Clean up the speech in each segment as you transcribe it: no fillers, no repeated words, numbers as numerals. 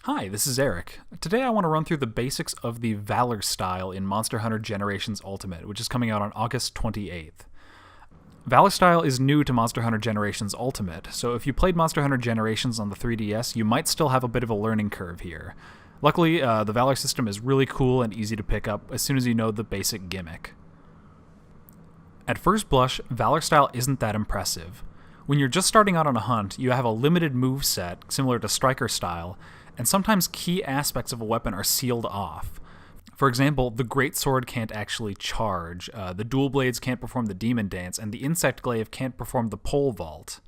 Hi, this is Eric. Today I want to run through the basics of the Valor style in Monster Hunter Generations Ultimate, which is coming out on August 28th. Valor style is new to Monster Hunter Generations Ultimate, so if you played Monster Hunter Generations on the 3DS, you might still have a bit of a learning curve here. Luckily, the Valor system is really cool and easy to pick up as soon as you know the basic gimmick. At first blush, Valor style isn't that impressive. When you're just starting out on a hunt, you have a limited move set, similar to Striker style, and sometimes key aspects of a weapon are sealed off. For example, the Greatsword can't actually charge, the Dual Blades can't perform the Demon Dance, and the Insect Glaive can't perform the Pole Vault.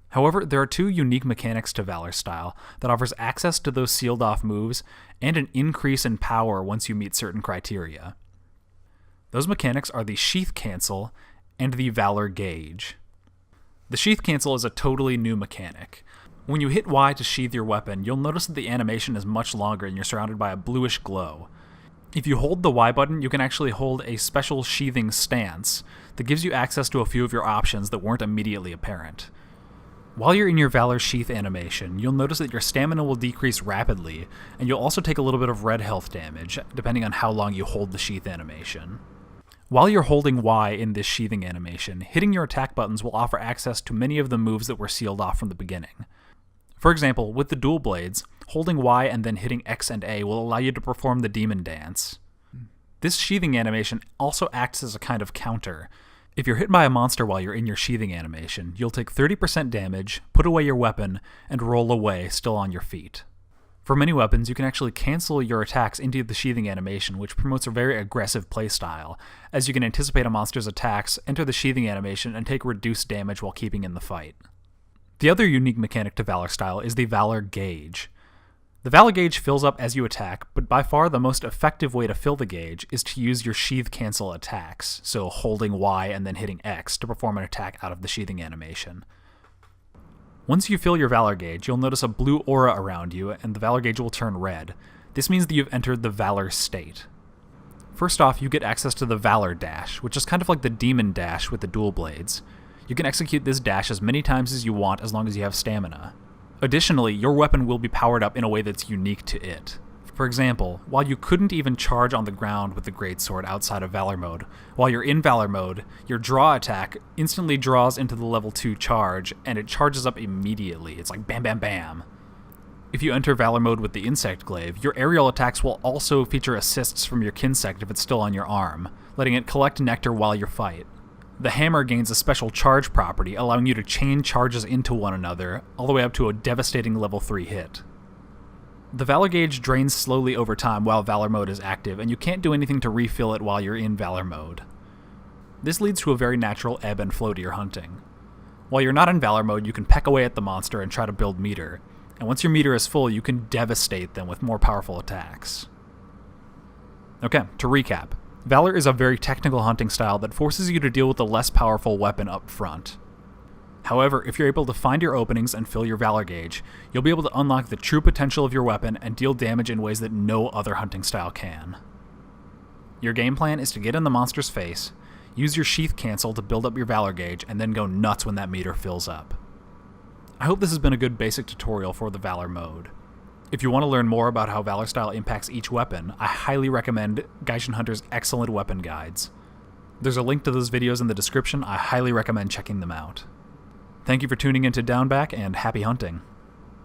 However, there are two unique mechanics to Valor style that offers access to those sealed off moves and an increase in power once you meet certain criteria. Those mechanics are the Sheath Cancel and the Valor Gauge. The Sheath Cancel is a totally new mechanic. When you hit Y to sheath your weapon, you'll notice that the animation is much longer and you're surrounded by a bluish glow. If you hold the Y button, you can actually hold a special sheathing stance that gives you access to a few of your options that weren't immediately apparent. While you're in your Valor Sheath animation, you'll notice that your stamina will decrease rapidly, and you'll also take a little bit of red health damage, depending on how long you hold the sheath animation. While you're holding Y in this sheathing animation, hitting your attack buttons will offer access to many of the moves that were sealed off from the beginning. For example, with the Dual Blades, holding Y and then hitting X and A will allow you to perform the Demon Dance. This sheathing animation also acts as a kind of counter. If you're hit by a monster while you're in your sheathing animation, you'll take 30% damage, put away your weapon, and roll away, still on your feet. For many weapons, you can actually cancel your attacks into the sheathing animation, which promotes a very aggressive playstyle, as you can anticipate a monster's attacks, enter the sheathing animation, and take reduced damage while keeping in the fight. The other unique mechanic to Valor style is the Valor Gauge. The Valor Gauge fills up as you attack, but by far the most effective way to fill the gauge is to use your Sheath Cancel attacks, so holding Y and then hitting X to perform an attack out of the sheathing animation. Once you fill your Valor Gauge, you'll notice a blue aura around you, and the Valor Gauge will turn red. This means that you've entered the Valor state. First off, you get access to the Valor Dash, which is kind of like the Demon Dash with the Dual Blades. You can execute this dash as many times as you want as long as you have stamina. Additionally, your weapon will be powered up in a way that's unique to it. For example, while you couldn't even charge on the ground with the Greatsword outside of Valor mode, while you're in Valor mode, your draw attack instantly draws into the level 2 charge, and it charges up immediately. It's like bam bam bam. If you enter Valor mode with the Insect Glaive, your aerial attacks will also feature assists from your Kinsect if it's still on your arm, letting it collect nectar while you fight. The hammer gains a special charge property, allowing you to chain charges into one another, all the way up to a devastating level 3 hit. The Valor Gauge drains slowly over time while Valor mode is active, and you can't do anything to refill it while you're in Valor mode. This leads to a very natural ebb and flow to your hunting. While you're not in Valor mode, you can peck away at the monster and try to build meter, and once your meter is full, you can devastate them with more powerful attacks. Okay, to recap. Valor is a very technical hunting style that forces you to deal with a less powerful weapon up front. However, if you're able to find your openings and fill your Valor Gauge, you'll be able to unlock the true potential of your weapon and deal damage in ways that no other hunting style can. Your game plan is to get in the monster's face, use your Sheath Cancel to build up your Valor Gauge, and then go nuts when that meter fills up. I hope this has been a good basic tutorial for the Valor mode. If you want to learn more about how Valor style impacts each weapon, I highly recommend Gaijinhunter's excellent weapon guides. There's a link to those videos in the description. I highly recommend checking them out. Thank you for tuning in to DownBack, and happy hunting.